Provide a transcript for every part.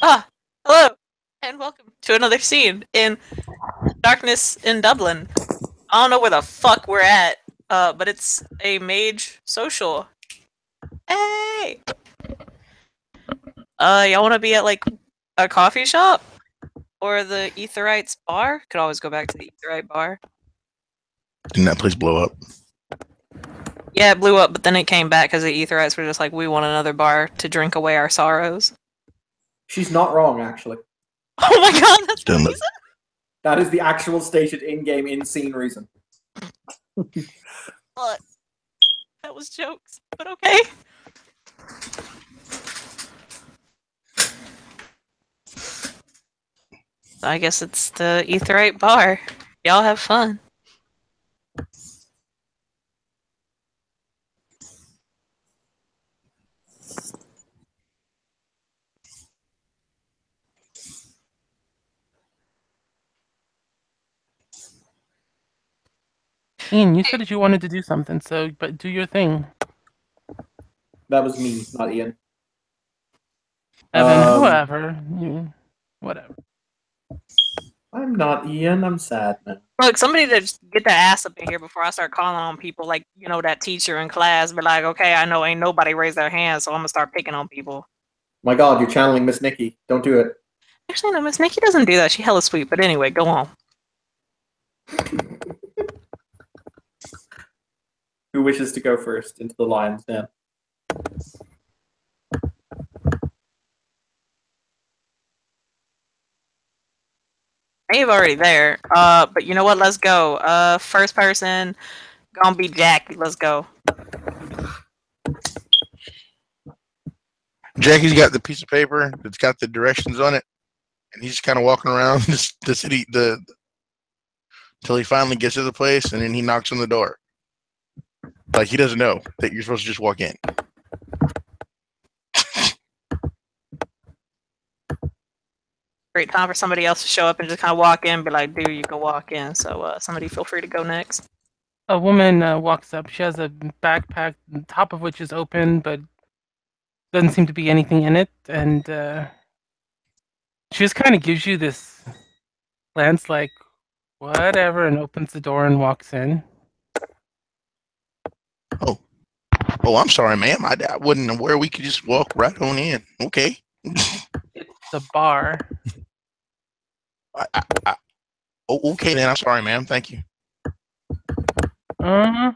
Ah, hello, and welcome to another scene in Darkness in Dublin. I don't know where the fuck we're at, but it's a mage social. Hey! Y'all wanna be at, like, a coffee shop? Or the Aetherites bar? Could always go back to the Aetherite bar. Didn't that place blow up? Yeah, it blew up, but then it came back because the Aetherites were just like, we want another bar to drink away our sorrows. She's not wrong, actually. Oh my god, that's the Didn't reason? That is the actual stated in-game, in-scene reason. But that was jokes, but okay. I guess it's the Aetherite bar. Y'all have fun. Ian, you said that you wanted to do something, but do your thing. That was me, not Ian. Evan, whatever. I'm not Ian, I'm sad now. Look, somebody to just get their ass up in here before I start calling on people like, you know, that teacher in class, be like, okay, I know ain't nobody raised their hand, so I'm gonna start picking on people. My god, you're channeling Miss Nikki. Don't do it. Actually, no, Miss Nikki doesn't do that. She hella sweet, but anyway, go on. Who wishes to go first into the lion's den? Dave already there. But you know what? Let's go. First person, gonna be Jackie. Let's go. Jackie's got the piece of paper that's got the directions on it, and he's just kind of walking around the city until he finally gets to the place, and then he knocks on the door. Like he doesn't know that you're supposed to just walk in. Great time for somebody else to show up and just kind of walk in, be like, dude, you can walk in. So somebody feel free to go next. A woman walks up. She has a backpack, the top of which is open, but doesn't seem to be anything in it. And she just kind of gives you this glance like, whatever, and opens the door and walks in. Oh, I'm sorry, ma'am. I wasn't aware we could just walk right on in. Okay. It's the bar. Oh, okay then. I'm sorry, ma'am. Thank you. Uh-huh.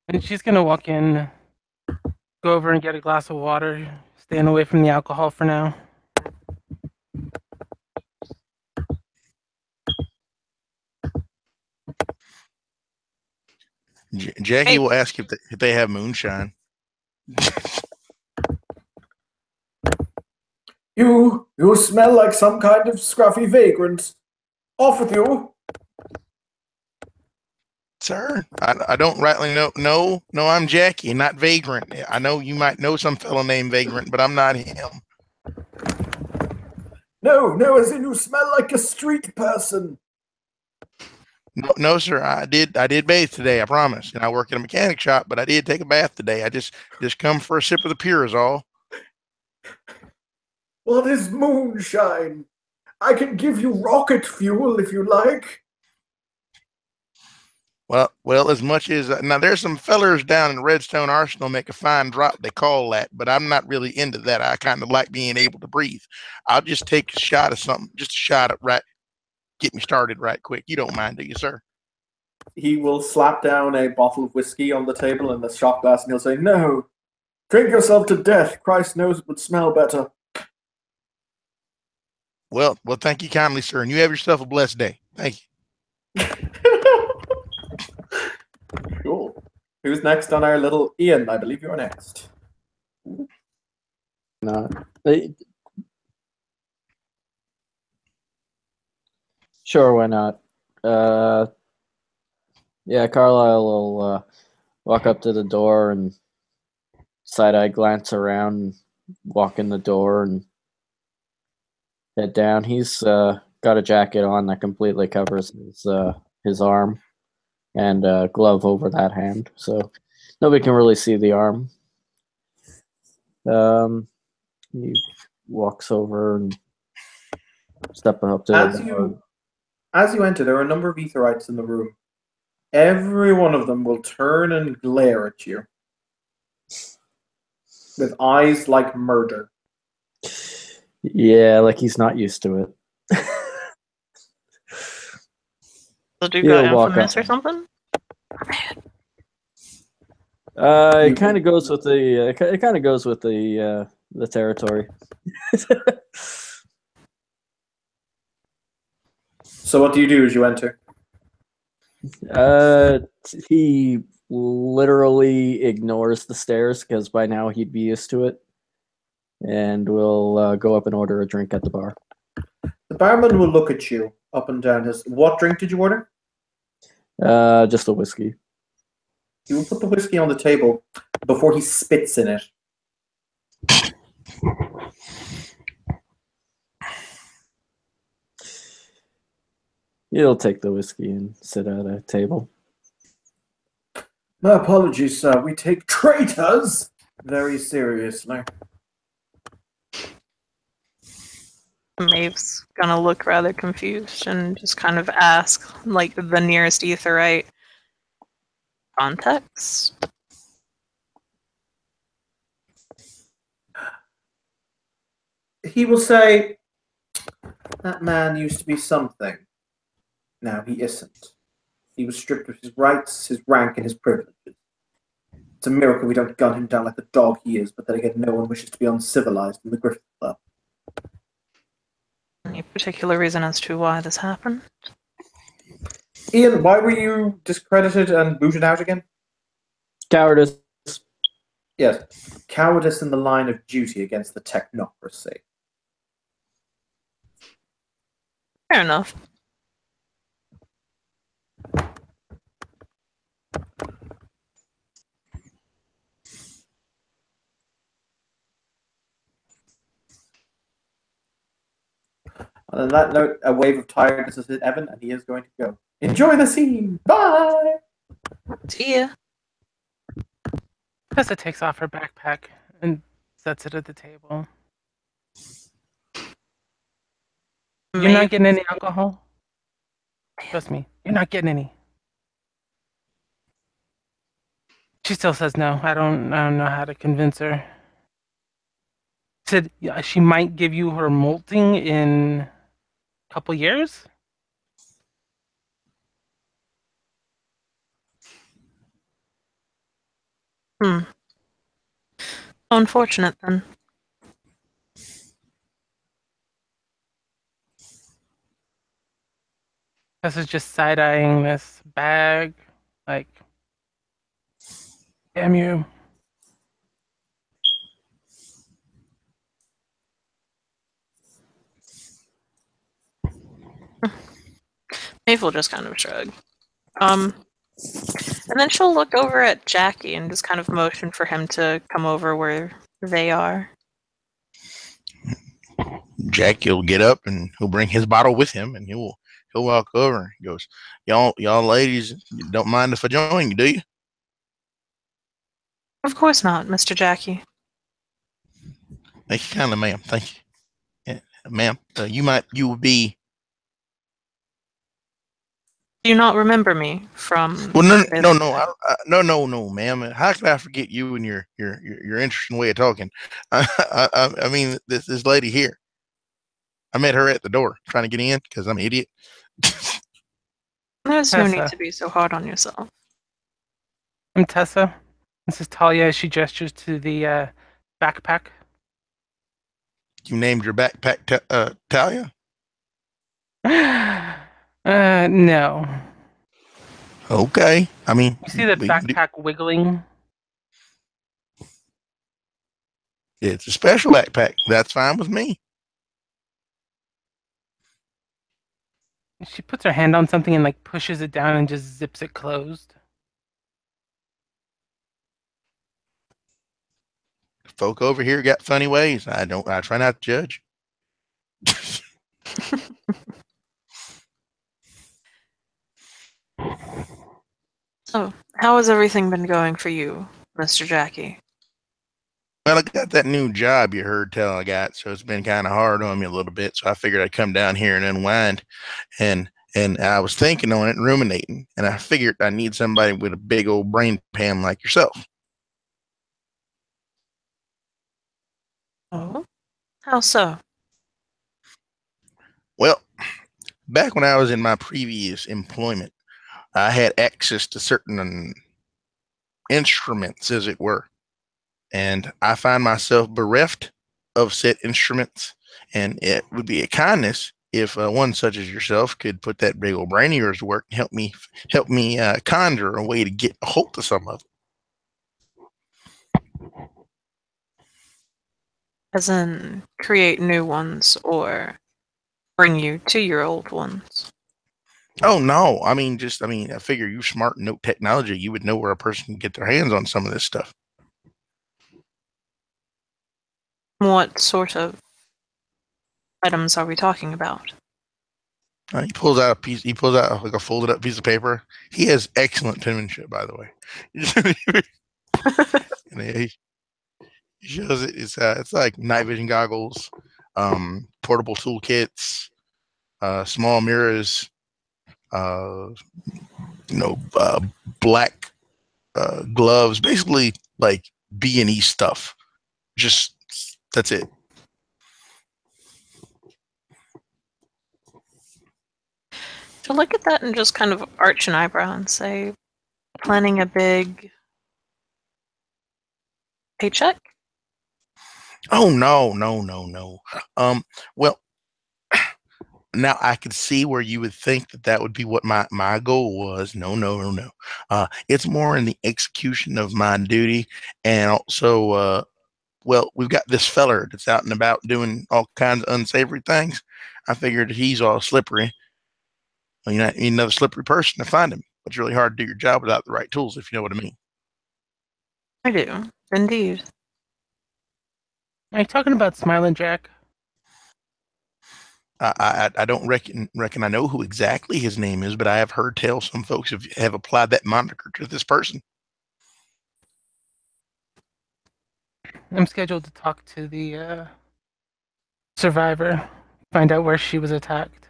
And she's gonna walk in, go over and get a glass of water, staying away from the alcohol for now. Jackie will ask if they have moonshine. You smell like some kind of scruffy vagrant. Off with you. Sir, I don't rightly know. No, I'm Jackie, not Vagrant. I know you might know some fellow named Vagrant, but I'm not him. No, as in you smell like a street person. No, sir. I did bathe today. I promise. And I work at a mechanic shop, but I did take a bath today. I just come for a sip of the pure is all. What is moonshine? I can give you rocket fuel if you like. Well, as much as now, there's some fellers down in Redstone Arsenal make a fine drop. They call that, but I'm not really into that. I kind of like being able to breathe. I'll just take a shot of something, just a shot of right. Get me started right quick. You don't mind, do you, sir? He will slap down a bottle of whiskey on the table and the shot glass, and he'll say, "No, drink yourself to death. Christ knows it would smell better." Well, thank you kindly, sir, and you have yourself a blessed day. Thank you. Cool. Who's next on our little Ian? I believe you're next. No. Sure, why not? Yeah, Carlisle will walk up to the door and side-eye glance around and walk in the door and head down. He's got a jacket on that completely covers his arm and a glove over that hand, so nobody can really see the arm. He walks over and steps up to the door. As you enter, there are a number of Aetherites in the room. Every one of them will turn and glare at you with eyes like murder. Yeah, like he's not used to it. The dude He'll got walk infamous up. or something? It kind of goes with the. It kind of goes with the territory. So what do you do as you enter? He literally ignores the stairs because by now he'd be used to it, and will go up and order a drink at the bar. The barman will look at you up and down his... What drink did you order? Just a whiskey. He will put the whiskey on the table before he spits in it. He'll take the whiskey and sit at a table. My apologies, sir. We take traitors very seriously. Maeve's gonna look rather confused and just kind of ask, like, the nearest Aetherite, context? He will say, that man used to be something. Now he isn't. He was stripped of his rights, his rank, and his privileges. It's a miracle we don't gun him down like the dog he is, but then again, no one wishes to be uncivilized in the Griffith Club. Any particular reason as to why this happened? Ian, why were you discredited and booted out again? Cowardice. Yes, cowardice in the line of duty against the technocracy. Fair enough. On that note, a wave of tiredness has hit Evan, and he is going to go. Enjoy the scene! Bye! See ya. Tessa takes off her backpack and sets it at the table. You're not getting any alcohol? Trust me, you're not getting any. She still says no. I don't know how to convince her. Said she might give you her molting in a couple years. Unfortunate then. This is just side-eyeing this bag, like, damn you. Maeve will just kind of shrug. And then she'll look over at Jackie and just kind of motion for him to come over where they are. Jackie will get up and he'll bring his bottle with him, and he'll walk over. He goes, y'all ladies don't mind if I join you, do you? Of course not, Mr. Jackie. Thank you kindly, ma'am. Thank you. Yeah, ma'am, you would be... Do you not remember me from... Well, no, ma'am. How could I forget you and your interesting way of talking? I mean, this lady here. I met her at the door trying to get in because I'm an idiot. There's no Tessa. need to be so hard on yourself. I'm Tessa. This is Talia as she gestures to the backpack. You named your backpack Talia? No. Okay. I mean, You see the backpack wiggling? it's a special backpack. That's fine with me. She puts her hand on something and like pushes it down and just zips it closed. Folk over here got funny ways. I try not to judge. So, how has everything been going for you, Mr. Jackie? Well, I got that new job you heard tell I got, so it's been kind of hard on me a little bit. So I figured I'd come down here and unwind. And I was thinking on it and ruminating, and I figured I need somebody with a big old brain pan like yourself. Oh? How so? Well, back when I was in my previous employment, I had access to certain instruments, as it were, and I find myself bereft of said instruments. And it would be a kindness if one such as yourself could put that big old brain of yours to work and help me conjure a way to get a hold of some of it. As in, create new ones or bring you to your old ones? Oh no, I mean, I figure you're smart and know technology. You would know where a person can get their hands on some of this stuff. What sort of items are we talking about? He pulls out a piece. He pulls out like a folded up piece of paper. He has excellent penmanship, by the way. And he shows it. It's like night vision goggles, portable toolkits, small mirrors, uh, you know, black gloves. Basically, like B&E stuff. Just that's it. To look at that and just kind of arch an eyebrow and say, planning a big paycheck? Oh no, no, no, no. Well, now I could see where you would think that that would be what my goal was. No, no, no, no. It's more in the execution of my duty, and also, well, we've got this feller that's out and about doing all kinds of unsavory things. I figured he's all slippery. Well, you need another slippery person to find him. It's really hard to do your job without the right tools, if you know what I mean. I do, indeed. Are you talking about Smiling Jack? I don't reckon I know who exactly his name is, but I have heard tell some folks have applied that moniker to this person. I'm scheduled to talk to the survivor, find out where she was attacked.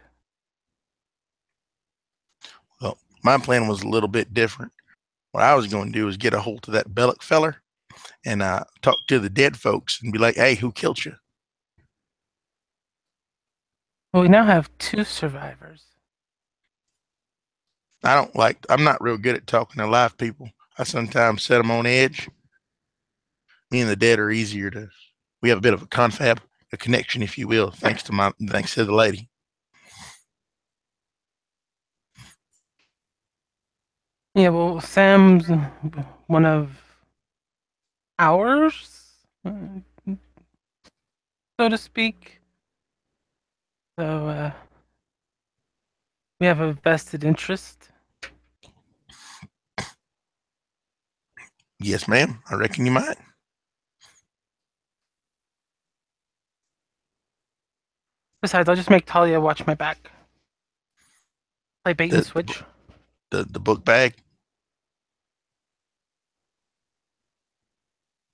Well, my plan was a little bit different. What I was going to do is get a hold of that Bellick feller and talk to the dead folks and be like, "Hey, who killed you?" Well, we now have 2 survivors. I'm not real good at talking to live people. I sometimes set them on edge. Me and the dead are easier to. We have a bit of a confab, a connection, if you will, thanks to the lady. Yeah, well, Sam's one of ours, so to speak. So we have a vested interest. Yes, ma'am. I reckon you might. Besides, I'll just make Talia watch my back. Play bait and The switch. the book bag.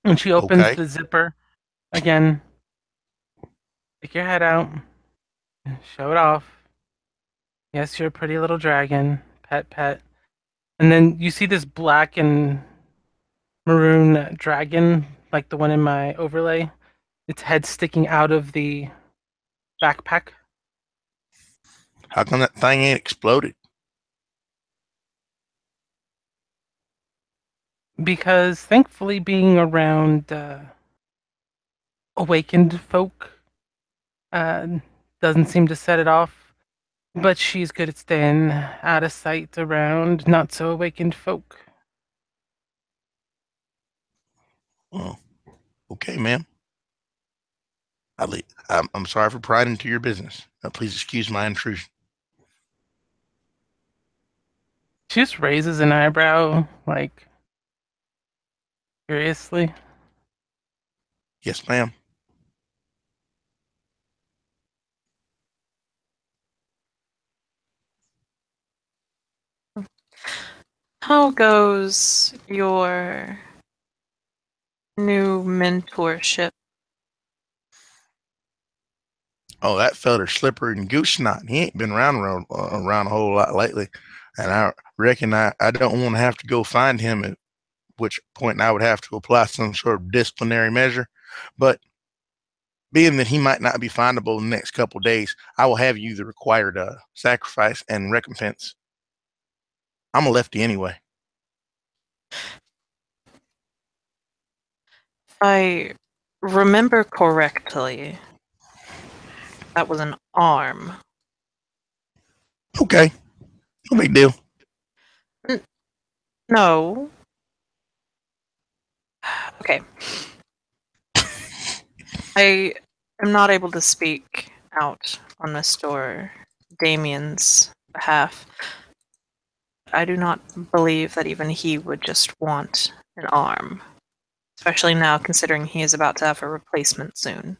And she opens Okay. the zipper again. Stick your head out. Show it off. Yes, you're a pretty little dragon. Pet, pet. And then you see this black and maroon dragon, like the one in my overlay. Its head sticking out of the backpack. How come that thing ain't exploded? Because thankfully, being around awakened folk uh, doesn't seem to set it off. But she's good at staying out of sight around not so awakened folk. Well, okay, ma'am. I'm sorry for prying into your business. Please excuse my intrusion. She just raises an eyebrow, like, curiously. Yes, ma'am. How goes your new mentorship? Oh, that feller's slippery and goose snot. He ain't been around a whole lot lately, and I reckon I don't want to have to go find him. At which point I would have to apply some sort of disciplinary measure. But being that he might not be findable in the next couple of days, I will have you the required sacrifice and recompense. I'm a lefty anyway. If I remember correctly, that was an arm. Okay, no big deal. No. Okay. I am not able to speak out on Mr. Damien's behalf. I do not believe that even he would just want an arm, especially now considering he is about to have a replacement soon.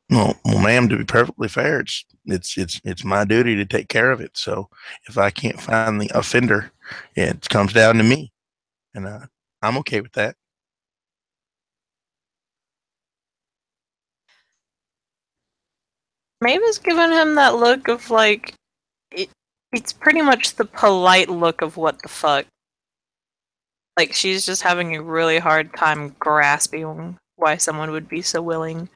Well, ma'am, to be perfectly fair, it's my duty to take care of it. So if I can't find the offender, it comes down to me, and I'm okay with that. Maeve has given him that look of like it's pretty much the polite look of what the fuck. Like she's just having a really hard time grasping why someone would be so willing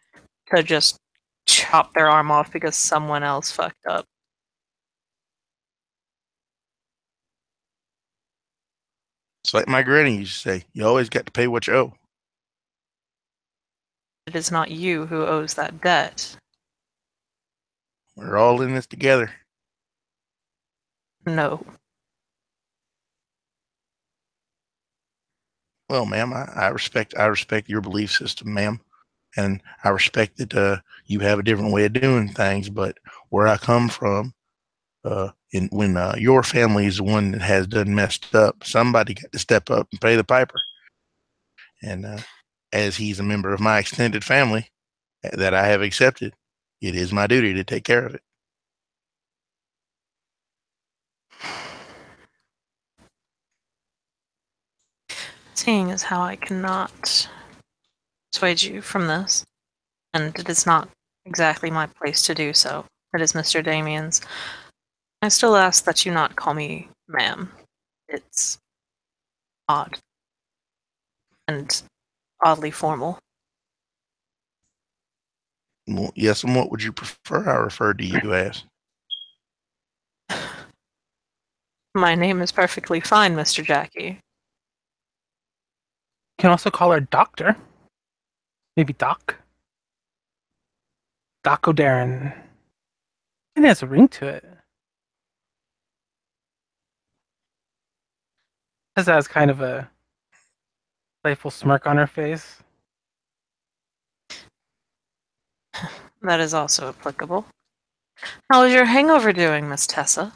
to just chop their arm off because someone else fucked up. It's like my granny used to say, you always got to pay what you owe. It is not you who owes that debt. We're all in this together. No. Well, ma'am, I respect your belief system, ma'am, and I respect that you have a different way of doing things. But where I come from, when your family is the one that has done messed up, somebody got to step up and pay the piper. And as he's a member of my extended family that I have accepted, it is my duty to take care of it. Seeing as how I cannot persuade you from this, and it is not exactly my place to do so, it is Mr. Damien's, I still ask that you not call me ma'am. It's odd. And oddly formal. Well, yes, and what would you prefer I refer to you as? My name is perfectly fine, Mr. Jackie. You can also call her Doctor. Maybe Doc. Doc O'Darren. It has a ring to it. Tessa has kind of a playful smirk on her face. That is also applicable. How is your hangover doing, Miss Tessa?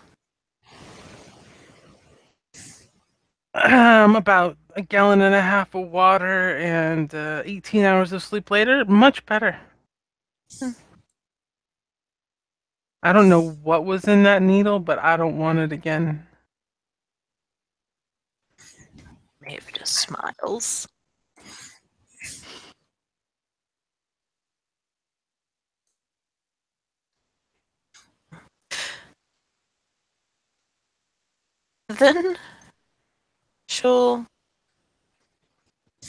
About a gallon and a half of water and 18 hours of sleep later, much better. I don't know what was in that needle, but I don't want it again. Maeve just smiles. Then she'll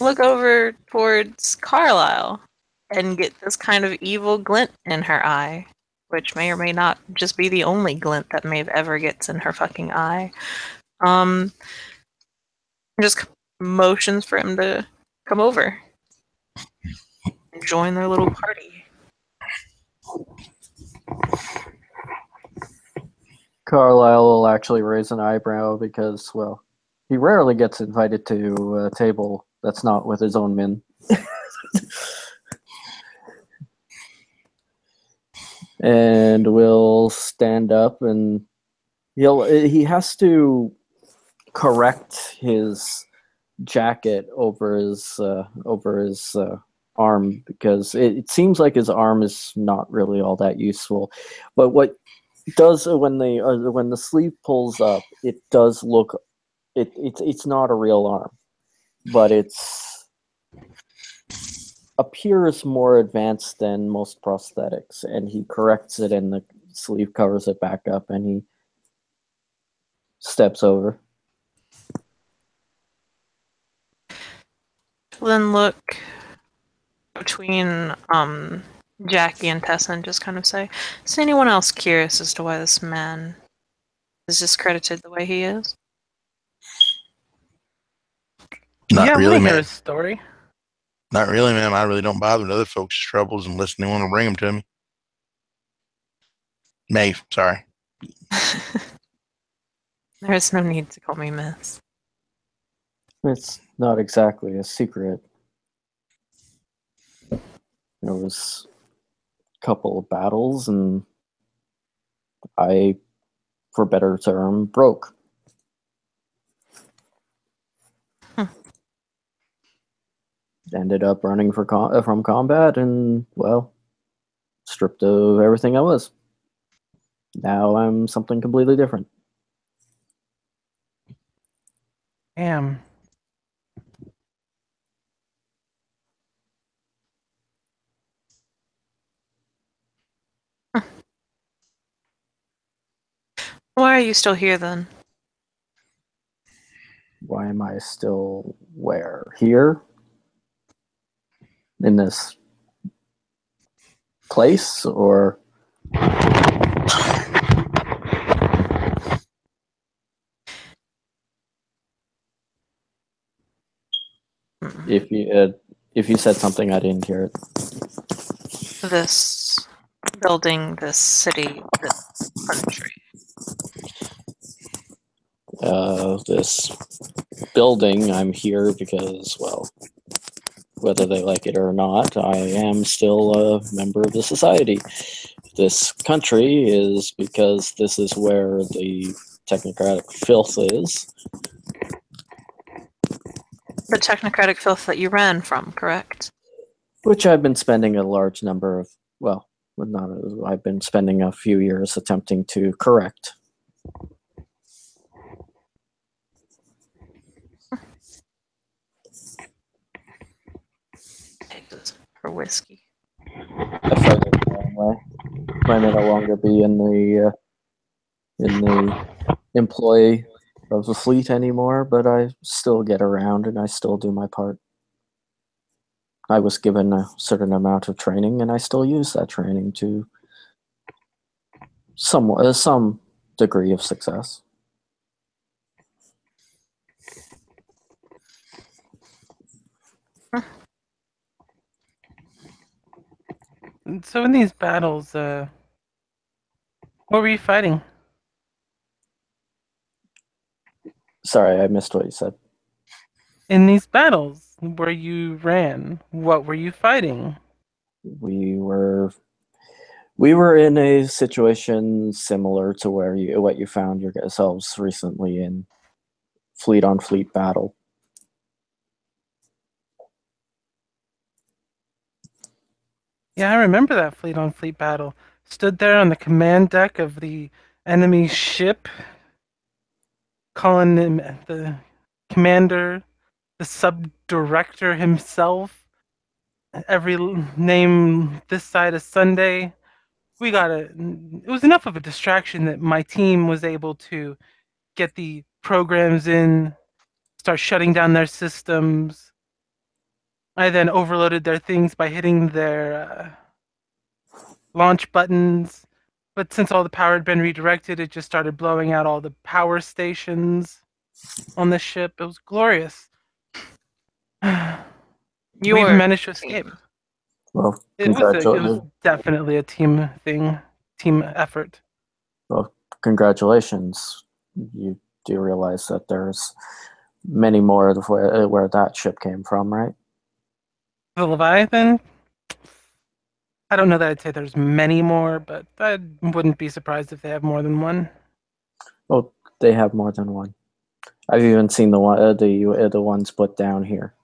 look over towards Carlisle and get this kind of evil glint in her eye, which may or may not just be the only glint that Maeve ever gets in her fucking eye. Just motions for him to come over and join their little party. Carlisle will actually raise an eyebrow because, well, he rarely gets invited to a table that's not with his own men. And will stand up and he has to correct his jacket over his arm because it seems like his arm is not really all that useful. But what does when the sleeve pulls up, it does look it's not a real arm, but it's appears more advanced than most prosthetics, and he corrects it, and the sleeve covers it back up, and he steps over. Then look between Jackie and Tessa and just kind of say, is anyone else curious as to why this man is discredited the way he is? Not yeah, I really, want to hear man. his story. Not really, man. I really don't bother with other folks' troubles unless they want to bring them to me. Maeve, sorry. There is no need to call me Miss. It's not exactly a secret. There was a couple of battles, and I, for better term, broke. Ended up running from combat, and well, stripped of everything I was. Now I'm something completely different. Damn. Why are you still here then? Why am I still where? Here? In this place? Or if you said something, I didn't hear it. This building, this city, this country. This building, I'm here because, well, whether they like it or not, I am still a member of the society. This country is because this is where the technocratic filth is. The technocratic filth that you ran from, correct? Which I've been spending a large number of, well, I've been spending a few years attempting to correct. For whiskey. I felt it the wrong way. I may no longer be in the employ of the fleet anymore, but I still get around and I still do my part. I was given a certain amount of training, and I still use that training to some degree of success. So in these battles, what were you fighting? Sorry, I missed what you said. In these battles where you ran, what were you fighting? We were in a situation similar to what you found yourselves recently in fleet on fleet battle. Yeah, I remember that fleet on fleet battle. Stood there on the command deck of the enemy ship, calling him the commander, the sub-director himself, every name this side of Sunday. It was enough of a distraction that my team was able to get the programs in, start shutting down their systems. I then overloaded their things by hitting their launch buttons. But since all the power had been redirected, it just started blowing out all the power stations on the ship. It was glorious. We've managed to escape. Well, It was definitely a team thing, team effort. Well, congratulations. You do realize that there's many more of where that ship came from, right? The Leviathan? I don't know that I'd say there's many more, but I wouldn't be surprised if they have more than one. Oh, they have more than one. I've even seen the ones put down here.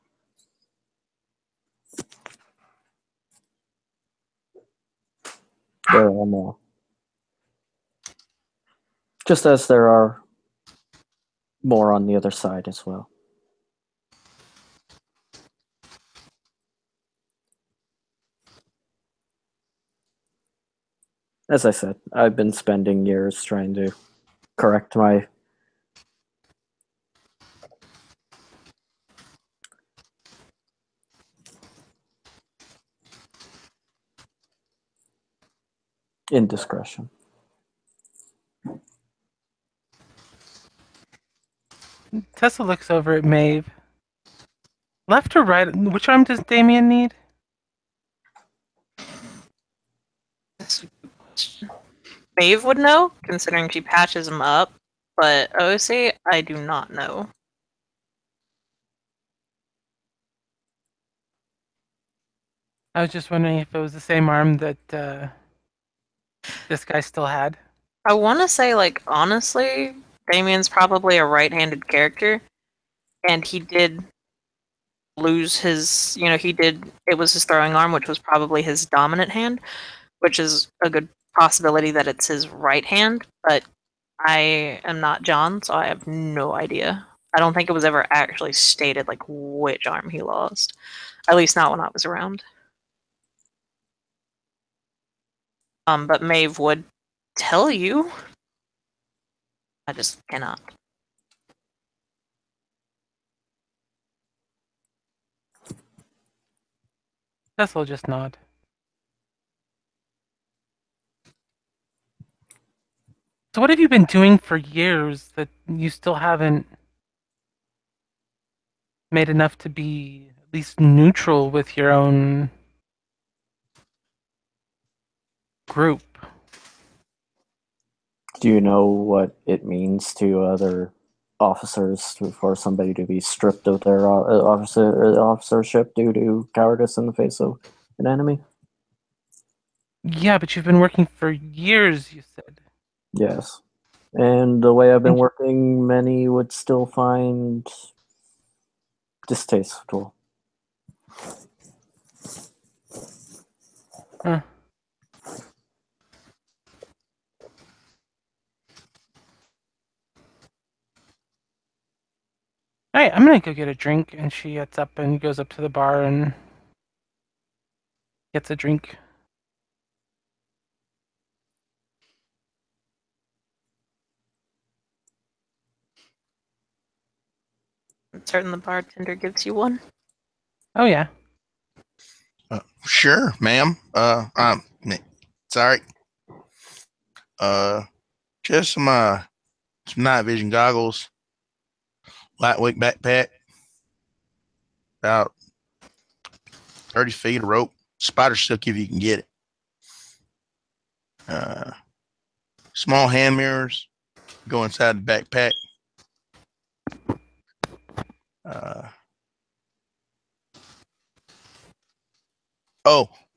There are more. Just as there are more on the other side as well. As I said, I've been spending years trying to correct my indiscretion. Tessa looks over at Maeve. Left or right? Which arm does Damien need? Maeve would know, considering she patches him up, but OC, I do not know. I was just wondering if it was the same arm that this guy still had. I want to say, like, honestly, Damien's probably a right-handed character, and he did lose his, it was his throwing arm, which was probably his dominant hand, which is a good possibility that it's his right hand, but I am not John, so I have no idea. I don't think it was ever actually stated, like, which arm he lost. At least not when I was around. But Maeve would tell you. I just cannot. Tessa will just nod. So what have you been doing for years that you still haven't made enough to be at least neutral with your own group? Do you know what it means to other officers for somebody to be stripped of their officership due to cowardice in the face of an enemy? Yeah, but you've been working for years, you said. Yes. And the way I've been working, many would still find distasteful. Huh. Alright, I'm gonna go get a drink, and she gets up and goes up to the bar and gets a drink. I'm certain the bartender gives you one. Oh yeah. Sure, ma'am. Sorry. Just some night vision goggles, lightweight backpack, about 30 feet of rope, spider silk if you can get it. Small hand mirrors go inside the backpack.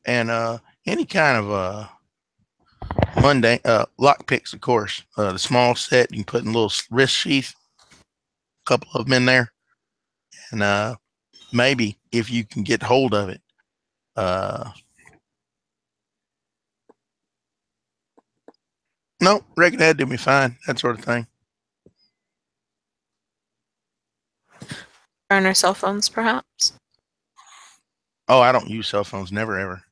And any kind of mundane lock picks, of course. The small set you can put in a little wrist sheath, a couple of them in there, and maybe if you can get hold of it. No, reckon that'd do me fine. That sort of thing. Burner cell phones, perhaps. Oh, I don't use cell phones. Never, ever.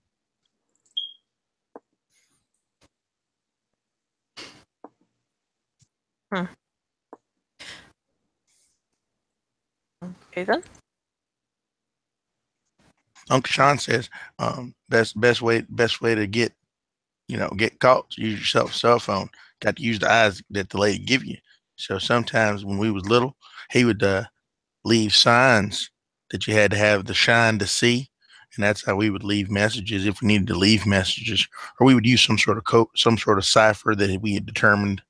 Okay then. Uncle Sean says, best way to get caught, use your cell phone. Got to use the eyes that the lady give you. So sometimes when we was little, he would leave signs that you had to have the shine to see, and that's how we would leave messages if we needed to leave messages, or we would use some sort of code, some sort of cipher that we had determined.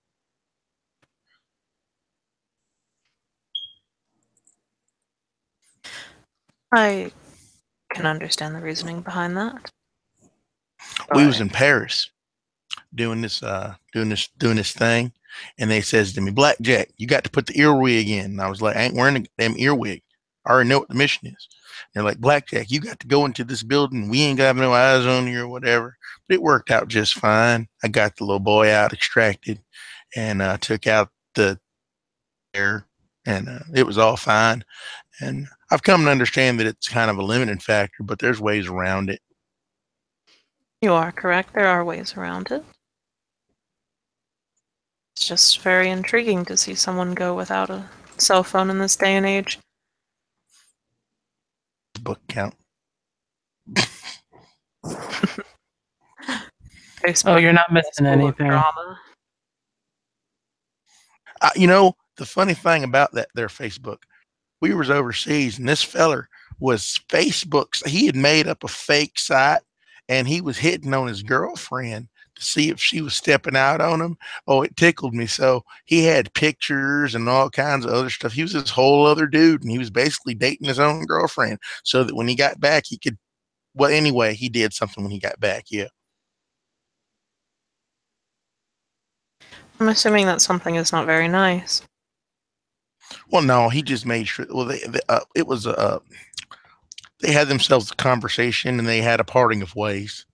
I can understand the reasoning behind that. We was in Paris doing this thing, and they says to me, "Blackjack, you got to put the earwig in." And I was like, "I ain't wearing a damn earwig." I already know what the mission is. They're like, Blackjack, you got to go into this building. We ain't got no eyes on you or whatever. But it worked out just fine. I got the little boy out extracted and took out the air, and it was all fine. And I've come to understand that it's kind of a limiting factor, but there's ways around it. You are correct. There are ways around it. It's just very intriguing to see someone go without a cell phone in this day and age. Book count. Oh, you're not is missing full of anything. drama. You know, the funny thing about that their Facebook, we was overseas and this feller was Facebook's. He had made up a fake site and he was hitting on his girlfriend to see if she was stepping out on him. Oh, it tickled me. So he had pictures and all kinds of other stuff. He was this whole other dude and he was basically dating his own girlfriend so that when he got back, he could, well, anyway, he did something when he got back. Yeah. I'm assuming that something is not very nice. Well, no, he just made sure. Well, it was they had themselves a conversation and they had a parting of ways.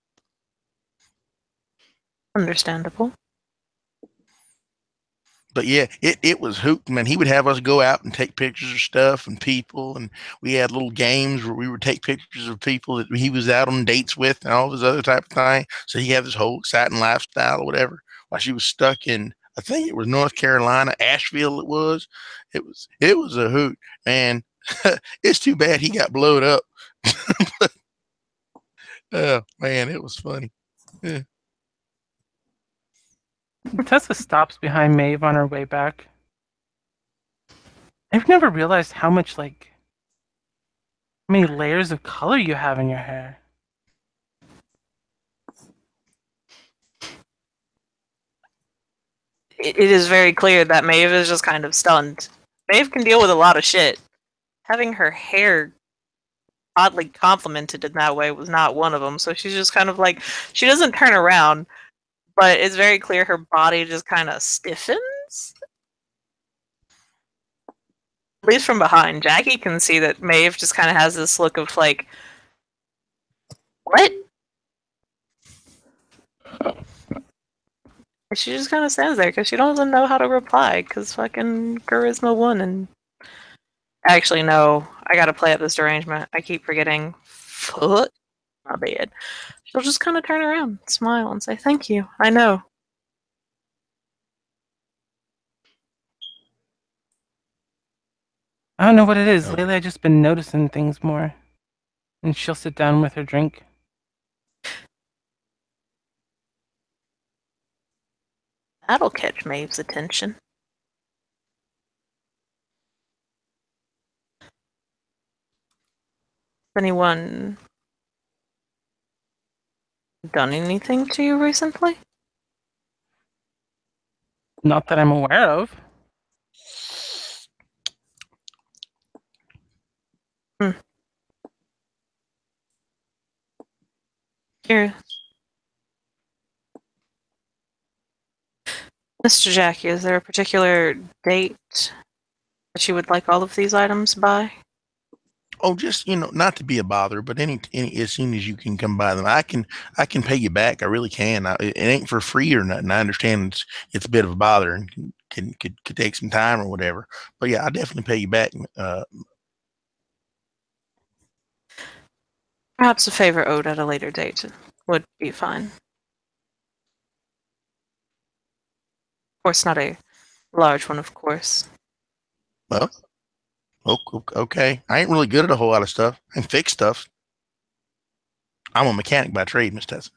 Understandable. But yeah, it was hooting, man. He would have us go out and take pictures of stuff and people, and we had little games where we would take pictures of people that he was out on dates with and all this other type of thing. So he had this whole exciting lifestyle or whatever. While she was stuck in, I think it was North Carolina, Asheville. It was a hoot, man. It's too bad he got blowed up. Oh man, it was funny. Yeah. Tessa stops behind Maeve on her way back. I've never realized how many layers of color you have in your hair. It is very clear that Maeve is just kind of stunned. Maeve can deal with a lot of shit. Having her hair oddly complimented in that way was not one of them, so she's just kind of like, she doesn't turn around, but it's very clear her body just kind of stiffens. At least from behind. Jackie can see that Maeve just kind of has this look of like, what? She just kind of stands there because she doesn't know how to reply because fucking Charisma won. And actually, no, I gotta play up this derangement. I keep forgetting. Fuck. My bad. She'll just kind of turn around, smile, and say, thank you. I know. I don't know what it is. Oh. Lately, I've just been noticing things more. And she'll sit down with her drink. That'll catch Maeve's attention. Has anyone done anything to you recently? Not that I'm aware of. Curious. Mr. Jackie, is there a particular date that you would like all of these items by? Oh, just not to be a bother, but any as soon as you can come by them, I can pay you back. I really can. It ain't for free or nothing. I understand it's a bit of a bother and could take some time or whatever. But yeah, I definitely pay you back. Perhaps a favor owed at a later date would be fine. Of course, not a large one, of course. Well, okay. I ain't really good at a whole lot of stuff. I can fix stuff. I'm a mechanic by trade, Miss Tessa.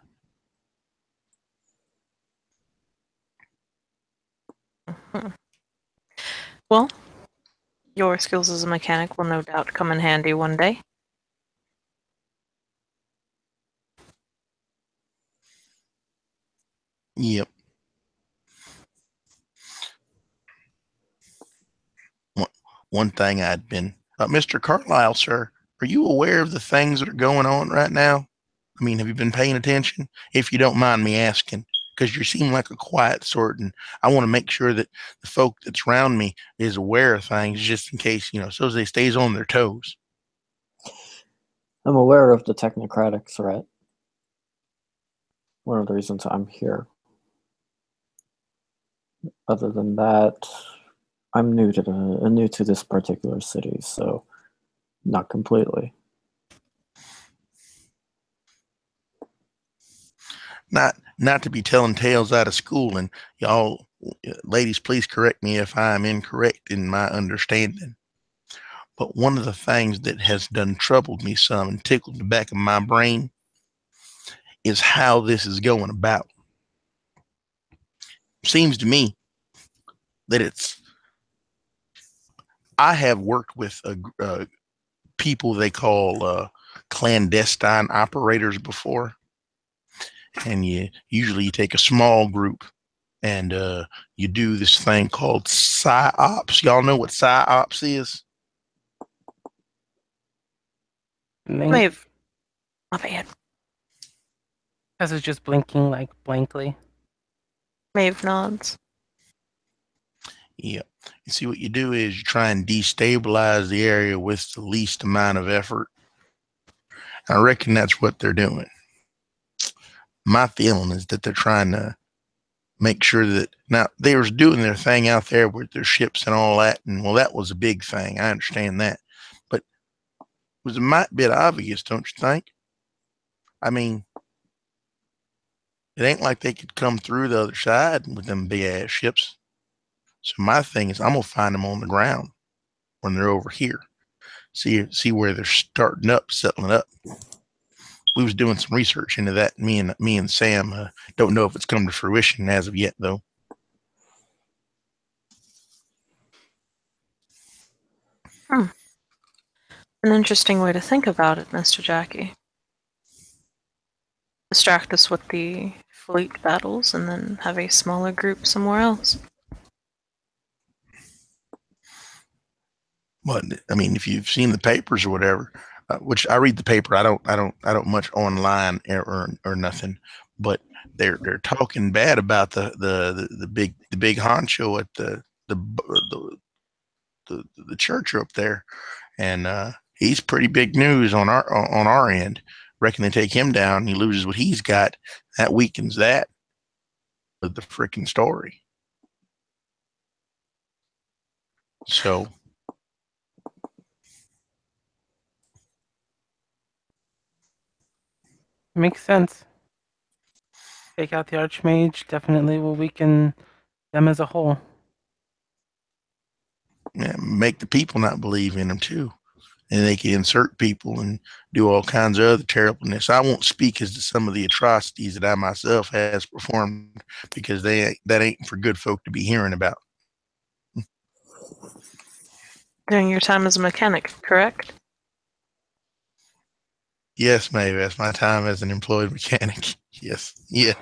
Well, your skills as a mechanic will no doubt come in handy one day. Yep. One thing I'd been, Mr. Carlisle, sir, are you aware of the things that are going on right now? I mean, have you been paying attention? If you don't mind me asking, because you seem like a quiet sort, and I want to make sure that the folk that's around me is aware of things, just in case, so they stays on their toes. I'm aware of the technocratic threat. One of the reasons I'm here. Other than that, I'm new to this particular city, so not completely. Not to be telling tales out of school, and y'all, ladies, please correct me if I'm incorrect in my understanding. But one of the things that has done troubled me some and tickled the back of my brain is how this is going about. Seems to me that I have worked with people they call clandestine operators before, and you take a small group and you do this thing called psyops. Y'all know what psyops is? Maeve. My bad. Tess is just blinking like blankly. Maeve nods. Yeah. You see, what you do is you try and destabilize the area with the least amount of effort. I reckon that's what they're doing. My feeling is that they're trying to make sure that now they was doing their thing out there with their ships and all that, and well, that was a big thing. I understand that, but it was a might bit obvious, don't you think? I mean, it ain't like they could come through the other side with them big ass ships. So my thing is, I'm gonna find them on the ground when they're over here. See where they're starting up, settling up. We was doing some research into that. Me and Sam don't know if it's come to fruition as of yet, though. An interesting way to think about it, Mr. Jackie. Distract us with the fleet battles and then have a smaller group somewhere else. But I mean, if you've seen the papers or whatever, which I read the paper, I don't much online or nothing. But they're talking bad about the big honcho at the church up there, and he's pretty big news on our end. Reckon they take him down, he loses what he's got. That weakens that of the freaking story. So Makes sense. Take out the Archmage definitely will weaken them as a whole. yeah, make the people not believe in them too, and they can insert people and do all kinds of other terribleness. I won't speak as to some of the atrocities that I myself has performed, because that ain't for good folk to be hearing about. During your time as a mechanic, correct? Yes, maybe that's my time as an employed mechanic. Yes, yeah.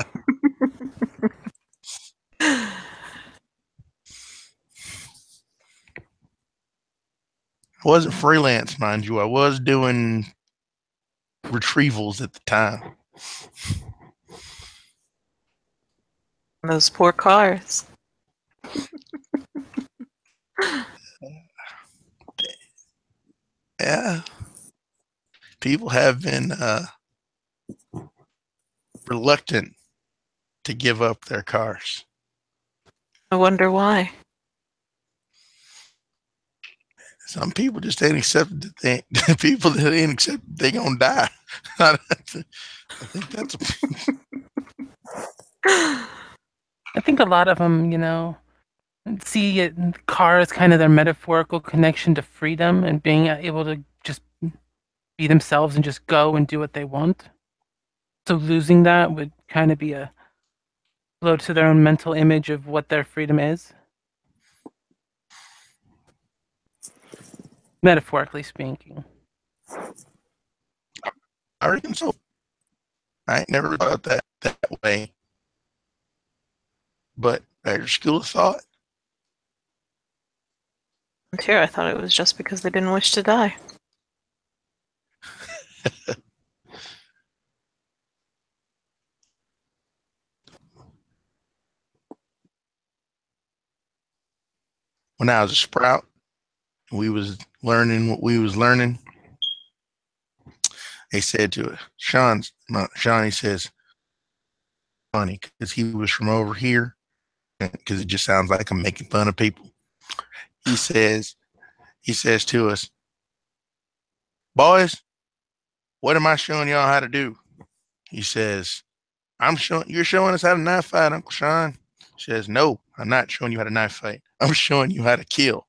I wasn't freelance, mind you. I was doing retrievals at the time. Those poor cars. Yeah, people have been reluctant to give up their cars. I wonder why. Some people just ain't accepted that people that ain't accepted they gonna die. I think that's I think a lot of them, see it, car as kind of their metaphorical connection to freedom and being able to just be themselves and just go and do what they want. So losing that would kind of be a blow to their own mental image of what their freedom is. Metaphorically speaking. I reckon so. I ain't never thought that way. But there's a school of thought. And here I thought it was just because they didn't wish to die. when I was a sprout, we was learning what we was learning. They said to it, Sean, he says, funny, because he was from over here, because it just sounds like I'm making fun of people. He says to us, boys, what am I showing y'all how to do? He says, you're showing us how to knife fight, Uncle Sean. He says, no, I'm not showing you how to knife fight. I'm showing you how to kill.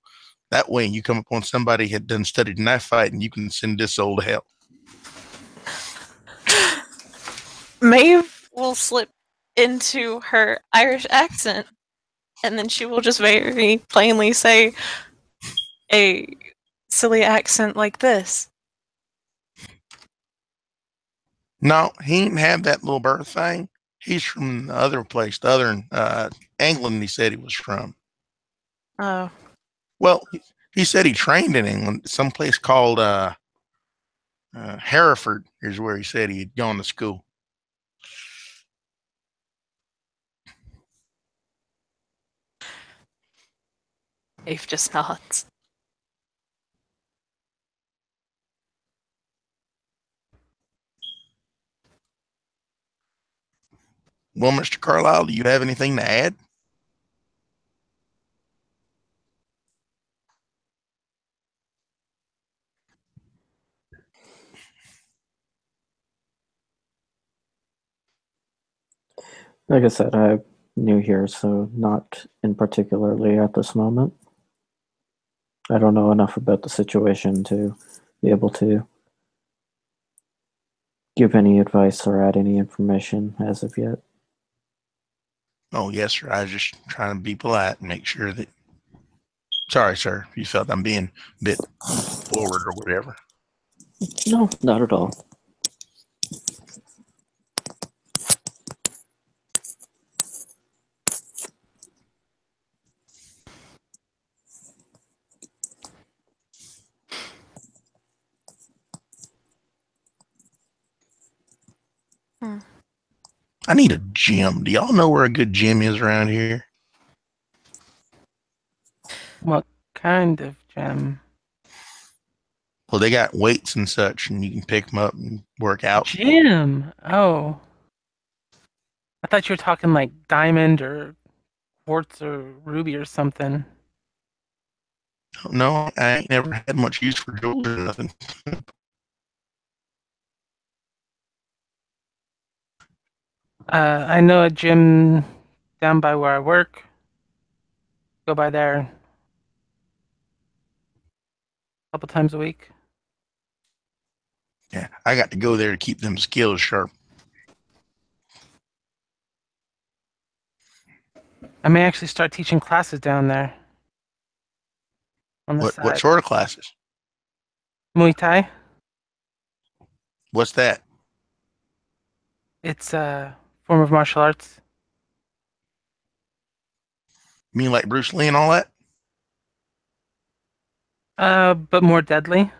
That way, you come upon somebody who had done studied knife fight, and you can send this soul to hell. Maeve will slip into her Irish accent, and then she will just very plainly say a silly accent like this. No, he ain't had that little birth thing. He's from the other place, the other England. He said he was from. Oh, Well, he said he trained in England, someplace called Hereford. Is where he said he had gone to school. Maeve just nods. Well, Mr. Carlisle, do you have anything to add? Like I said, I'm new here, so not in particularly at this moment. I don't know enough about the situation to be able to give any advice or add any information as of yet. Oh, yes, sir. I was just trying to be polite and make sure that. Sorry, sir, if you felt I'm being a bit forward or whatever. No, not at all. I need a gym. Do y'all know where a good gym is around here? What kind of gem? Well, they got weights and such, and you can pick them up and work out. Gem. Oh, I thought you were talking like diamond or quartz or ruby or something. No, I ain't never had much use for jewelry or nothing. I know a gym down by where I work. Go by there a couple times a week. Yeah, I got to go there to keep them skills sharp. I may actually start teaching classes down there. On the What side. sort of classes? Muay Thai. What's that? It's a form of martial arts. You mean like Bruce Lee and all that? But more deadly.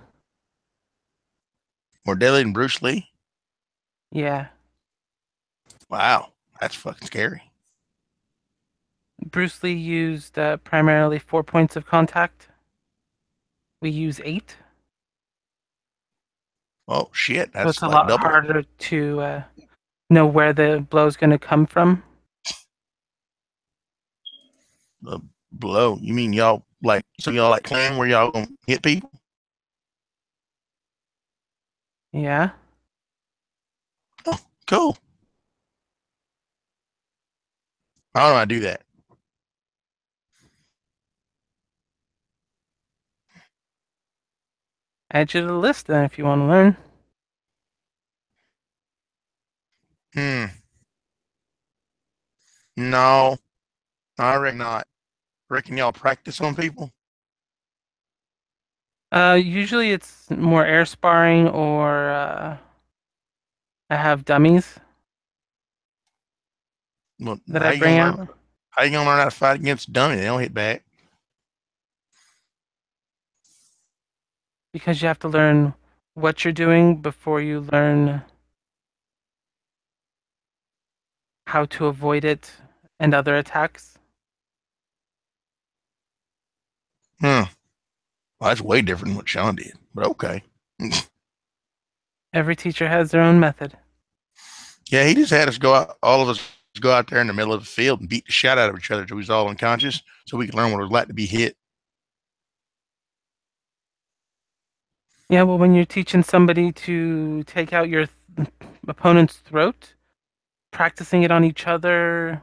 More deadly than Bruce Lee? Yeah. Wow, that's fucking scary. Bruce Lee used primarily 4 points of contact. We use 8. Oh shit, So it's that's a like lot double. harder to know where the blow's going to come from. The blow. You mean y'all like y'all like playing where y'all gonna hit people? Yeah. Oh, cool. How do I do that? Add you to the list then if you want to learn. No, I reckon not. Reckon y'all practice on people? Usually it's more air sparring or I have dummies Well, that I bring out. how you gonna learn how to fight against a dummy? They don't hit back. Because you have to learn what you're doing before you learn how to avoid it and other attacks. Hmm. Well, that's way different than what Sean did, but okay. Every teacher has their own method. Yeah, he just had us go out, all of us go out there in the middle of the field and beat the shit out of each other until we was all unconscious so we could learn what it was like to be hit. Yeah, well, when you're teaching somebody to take out your opponent's throat, practicing it on each other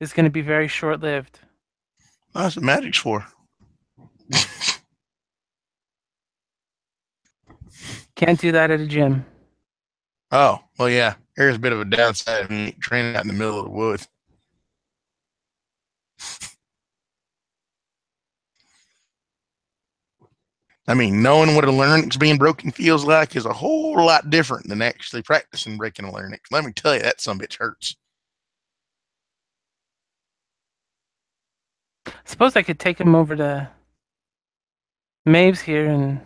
is going to be very short-lived. That's what magic's for. Can't do that at a gym. Oh, well, yeah. Here's a bit of a downside of me training out in the middle of the woods. I mean, knowing what a larynx being broken feels like is a whole lot different than actually practicing breaking a larynx. Let me tell you, that some bitch hurts. Suppose I could take him over to Maeve's here and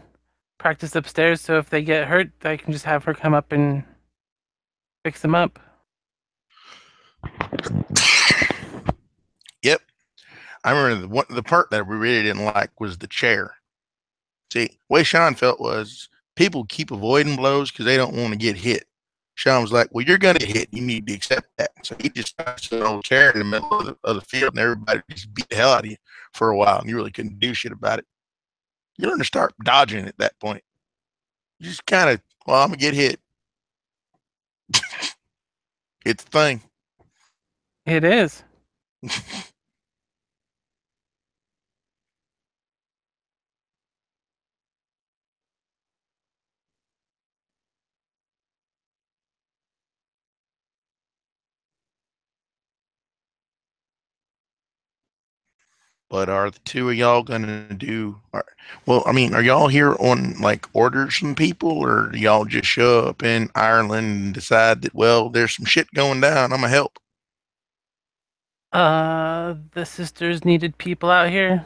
practice upstairs, so if they get hurt, I can just have her come up and fix them up. Yep. I remember the part that we really didn't like was the chair. See, the way Sean felt was people keep avoiding blows because they don't want to get hit. Sean was like, "Well, you're going to get hit. You need to accept that." So he just stood on a chair in the middle of the field, and everybody just beat the hell out of you for a while, and you really couldn't do shit about it. You learn to start dodging at that point. You just kind of, well, I'm gonna get hit. It's the thing. It is. But are the two of y'all gonna do? Well, I mean, are y'all here on like orders from people, or do y'all just show up in Ireland and decide that, well, there's some shit going down, I'm gonna help? The sisters needed people out here,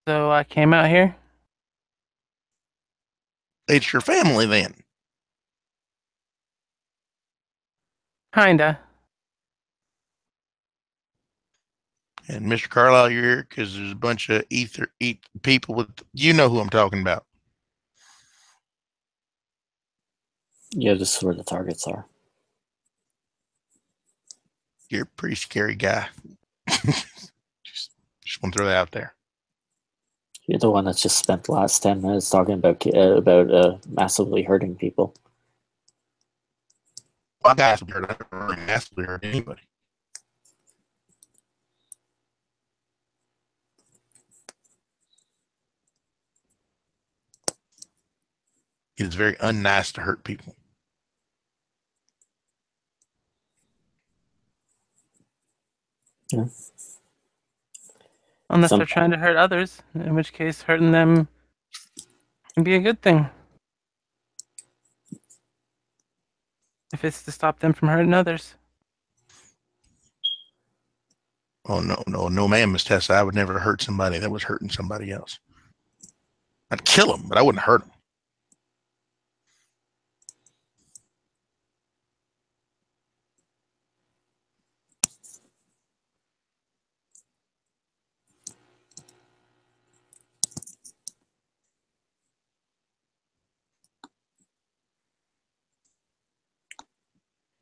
so I came out here. It's your family then. Kinda. And Mr. Carlisle, you're here because there's a bunch of people with, you know who I'm talking about. Yeah, this is where the targets are. You're a pretty scary guy. just want to throw that out there. You're the one that's just spent the last 10 minutes talking about massively hurting people. My guys have never massively hurt anybody. It is very unnice to hurt people. Yeah. Unless they're trying to hurt others, in which case hurting them can be a good thing. If it's to stop them from hurting others. Oh, no, ma'am, Miss Tessa. I would never hurt somebody that was hurting somebody else. I'd kill them, but I wouldn't hurt them.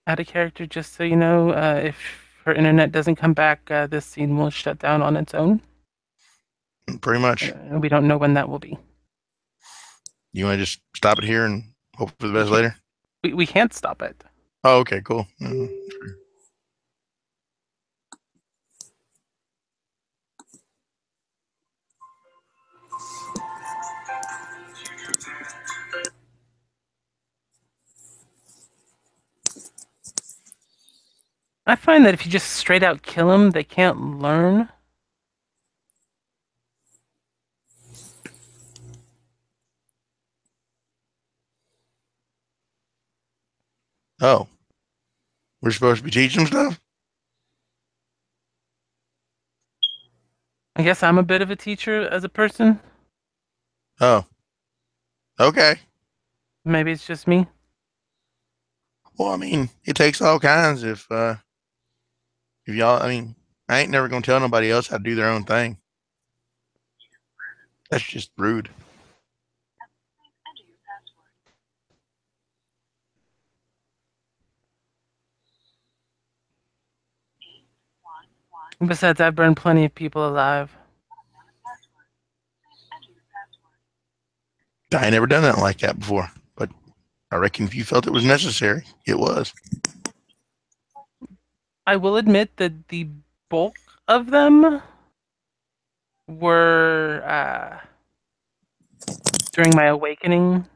Add a character just so you know, if her internet doesn't come back, this scene will shut down on its own. Pretty much. We don't know when that will be. You want to just stop it here and hope for the best later? We can't stop it. Oh, okay, cool. I find that if you just straight out kill them, they can't learn. Oh, we're supposed to be teaching them stuff? I guess I'm a bit of a teacher as a person. Oh, okay. Maybe it's just me. Well, I mean, it takes all kinds. If y'all, I mean, I ain't never gonna tell nobody else how to do their own thing. That's just rude. Besides, I've burned plenty of people alive. I ain't never done that like that before, but I reckon if you felt it was necessary, it was. I will admit that the bulk of them were during my awakening.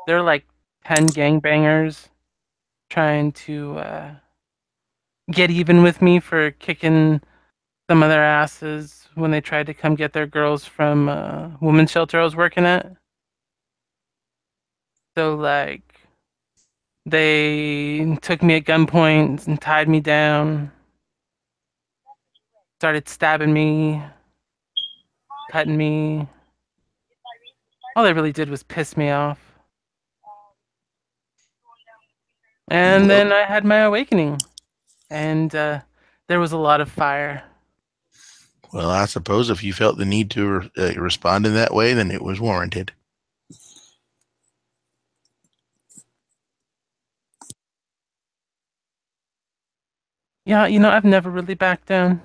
There are like 10 gangbangers trying to get even with me for kicking some of their asses when they tried to come get their girls from women's shelter I was working at. So like they took me at gunpoint and tied me down, started stabbing me, cutting me. All they really did was piss me off. And then I had my awakening, and there was a lot of fire. Well, I suppose if you felt the need to respond in that way, then it was warranted. Yeah, I've never really backed down.